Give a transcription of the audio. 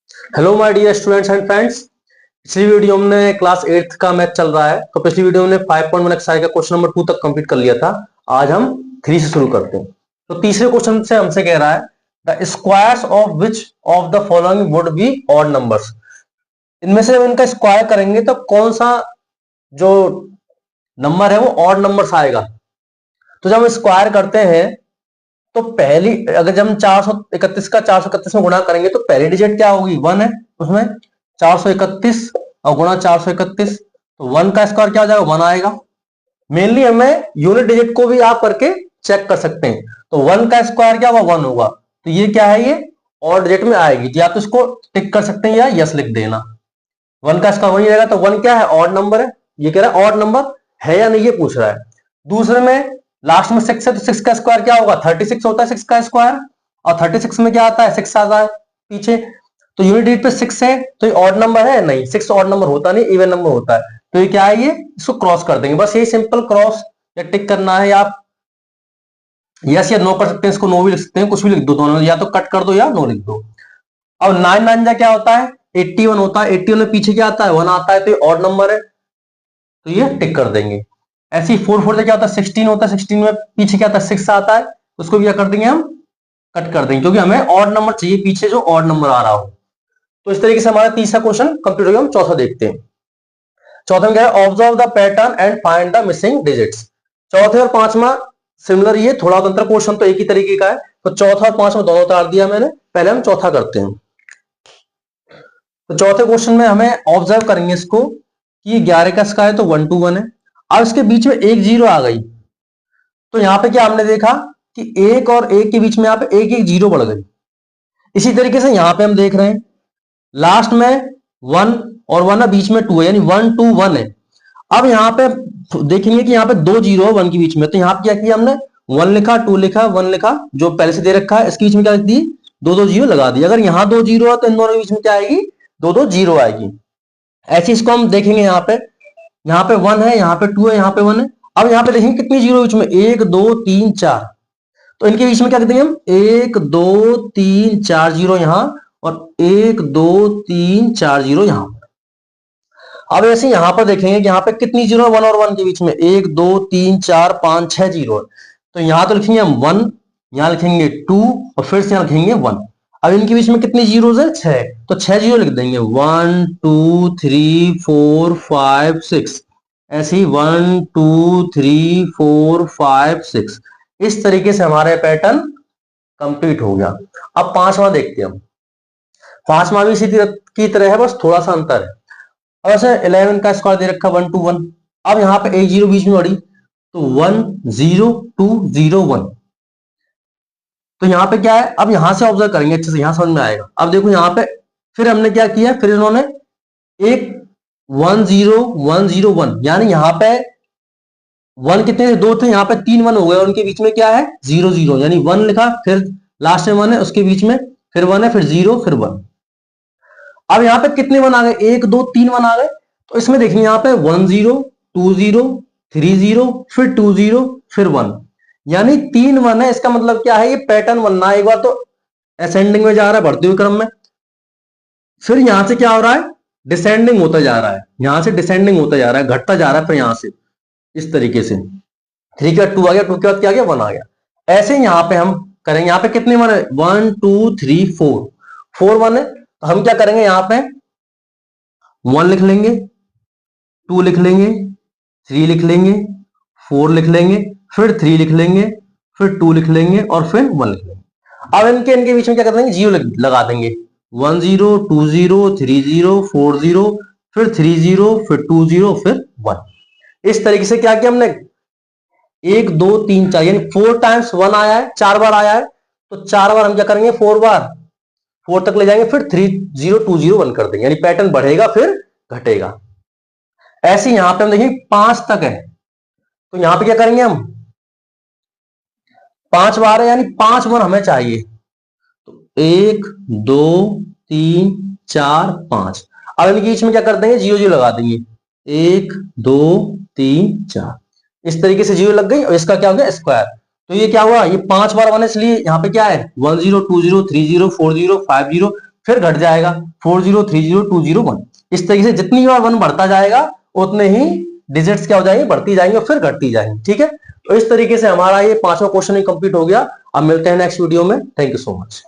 Hello my dear students and friends. पिछली video हमने class 8th का मैथ चल रहा है, तो पिछली वीडियो में 5.1 एक्सरसाइज का क्वेश्चन नंबर 2 तक कंप्लीट कर लिया था। आज हम 3 से शुरू करते हैं। तो तीसरे क्वेश्चन से हमसे कह रहा है the squares of which of the following would be odd numbers. इनमें से जब इनका स्क्वायर करेंगे तो कौन सा जो नंबर है वो ऑड नंबर्स आएगा। तो जब हम स्क्वायर करते हैं तो पहली, अगर जब हम 431 का 431 में गुणा करेंगे तो पहली डिजिट क्या होगी, 1 है उसमें। 431 और गुणा 431, तो 1 का स्क्वायर क्या हो जाएगा, 1 आएगा। मेनली हमें यूनिट डिजिट को भी आप करके चेक कर सकते हैं। तो 1 का स्क्वायर क्या होगा, 1 होगा। तो ये क्या है, ये ऑड डिजिट में आएगी। तो या तो इसको टिक कर सकते हैं या यस लिख देना। 1 का स्क्वायर 1 रहेगा, तो 1 क्या है, ऑड नंबर है। ये कह रहा है ऑड नंबर है या नहीं, ये पूछ रहा है। दूसरे में लास्ट में 6 है, तो 6 का स्क्वायर क्या होगा, 36 होता है 6 का स्क्वायर। और 36 में क्या आता है, 6 आता है पीछे। तो यूनिट डिजिट पे 6 है, तो ये ऑड नंबर है नहीं, 6 ऑड नंबर होता नहीं, इवन नंबर होता है। तो ये क्या है, ये इसको क्रॉस कर देंगे। बस यही सिंपल क्रॉस या टिक करना है। आप यस या नो कर सकते हैं, इसको नो भी लिख सकते हैं, कुछ भी लिख दो, दोनों या तो कट कर दो या नो लिख दो। अब 9 9 क्या होता है, 81 होता है। 81 में पीछे क्या आता है, 1 आता है, तो ये ऑड नंबर है, तो ये टिक कर देंगे। ऐसे ही 4 4 से क्या होता है, 16 होता है। 16 में पीछे क्या आता है, 6 आता है, उसको भी क्या कर देंगे, हम कट कर देंगे, क्योंकि हमें ऑड नंबर चाहिए पीछे जो ऑड नंबर आ रहा हो। तो इस तरीके से हमारा तीसरा क्वेश्चन कंप्लीट हो गया। हम चौथा देखते हैं। चौथा में क्या है, observe the pattern and find the missing digits. चौथे और पांचवा सिमिलर, ये थोड़ा तंत्र क्वेश्चन तो एक ही तरीके का है। तो चौथा और पांचवा दोनों उतार दिया मैंने। पहले हम चौथा करते हैं। तो चौथे क्वेश्चन में हमें ऑब्जर्व करेंगे इसको कि 11 का स्क्वायर है तो 1 2 1 है। अब इसके बीच में एक जीरो आ गई, तो यहां पे क्या हमने देखा कि एक और एक के बीच में यहां पे एक एक जीरो बढ़ गई। इसी तरीके से यहां पे हम देख रहे हैं लास्ट में 1 और 1 है, बीच में 2 है, यानी 1 2 1 है। अब यहां पे देखेंगे कि यहां पे दो जीरो है 1 के बीच में, तो यहां पे क्या किया हमने, 1 लिखा, 2 लिखा, 1 लिखा, जो पहले से दे रखा है। इसके बीच में क्या लिख दी, दो दो जीरो लगा दी। अगर यहां दो जीरो है तो इन दोनों के बीच में क्या आएगी, दो दो जीरो आएगी। ऐसे इसको हम देखेंगे, यहाँ पे 1 है, यहाँ पे 2 है, यहाँ पे 1 है। अब यहाँ पे देखेंगे कितनी जीरो बीच में, 1 2 3 4। तो इनके बीच में क्या कर देंगे हम, 1 2 3 4 जीरो यहाँ, और 1 2 3 4 जीरो यहाँ। अब ऐसे यहाँ पर देखेंगे कि यहाँ पे कितनी जीरो है, 1 और 1 के बीच में, 1 2 3 4 5 6 जीरो। तो यहाँ तो लिखेंगे हम 1, यहाँ लिखेंगे 2, और फिर से यहाँ लिखेंगे 1। अब इनके बीच में कितनी जीरोस है, 6, तो 6 जीरो लिख देंगे, 1 2 3 4 5 6। ऐसे ही 1 2 3 4 5 6। इस तरीके से हमारा पैटर्न कंप्लीट हो गया। अब पांचवा देखते हैं हम। पांचवा भी इसी की तरह है, बस थोड़ा सा अंतर है। अब ऐसे 11 का स्क्वायर दे रखा 1 2 1। अब यहाँ पे एक जीरो बीच में बढ़ी, तो 1 0 2 0 1। तो यहाँ पे क्या है, अब यहां से ऑब्जर्व करेंगे अच्छे से, यहां समझ में आएगा। अब देखो यहाँ पे फिर हमने क्या किया, फिर इन्होंने एक 1 0 1 0 1, यानी यहाँ पे 1 कितने थे, 2 थे, यहाँ पे 3 1 हो गए, और उनके बीच में क्या है, 0 0, यानी 1 लिखा, फिर लास्ट में 1 है, उसके बीच में फिर 1 है, फिर 0 फिर 1। अब यहाँ पे कितने 1 आ गए, 1 2 3 1 आ गए। तो इसमें देखेंगे यहाँ पे 1 0 2 0 3 0 फिर 2 0 फिर 1, यानी 3 1 है। इसका मतलब क्या है, ये पैटर्न बनना है। एक बार तो असेंडिंग में जा रहा है, बढ़ते हुए क्रम में, फिर यहां से क्या हो रहा है, डिसेंडिंग होता जा रहा है, यहां से डिसेंडिंग होता जा रहा है, घटता जा रहा है, फिर यहां से इस तरीके से 3 के बाद 2 आ गया, 2 के बाद क्या आ गया, 1 आ गया। ऐसे यहां पे हम करेंगे, यहां पे कितने 1 है, 1 2 3 4 4 1 है। तो हम क्या करेंगे, यहां पे 1 लिख लेंगे, 2 लिख लेंगे, 3 लिख लेंगे, 4 लिख लेंगे, फिर 3 लिख लेंगे, फिर 2 लिख लेंगे, और फिर 1 लिख लेंगे। अब इनके इनके बीच में क्या कर देंगे, जीरो लगा देंगे, 1 0 2 0 3 0 4 0 फिर 3 0 फिर 2 0 फिर 1। इस तरीके से क्या किया हमने, 1 2 3 4, यानी 4 टाइम्स 1 आया है, 4 बार आया है। तो 4 बार हम क्या करेंगे, 4 बार 4 तक ले जाएंगे, फिर 3 0 2 0 1 कर देंगे, यानी पैटर्न बढ़ेगा फिर घटेगा। ऐसे यहां पे हम देखेंगे 5 तक है, तो यहां पे क्या करेंगे हम, 5 बार है, यानी 5 1 हमें चाहिए। तो 1 2 3 4 5। अब इनके बीच में क्या कर देंगे, जीरो जीरो लगा देंगे, 1 2 3 4। इस तरीके से जीरो लग गई, और इसका क्या हो गया, स्क्वायर। तो ये क्या हुआ, ये 5 बार 1 है, इसलिए यहाँ पे क्या है, 1 0 2 0 3 0 4 0 5 0 फिर घट जाएगा 40, 30, 201। इस तरीके से जितनी बार 1 बढ़ता जाएगा उतने ही डिजिट्स क्या हो जाएंगे, बढ़ती जाएंगे और फिर घटती जाएंगी। ठीक है, तो इस तरीके से हमारा ये 5वां क्वेश्चन ही कंप्लीट हो गया। अब मिलते हैं नेक्स्ट वीडियो में। Thank you so much.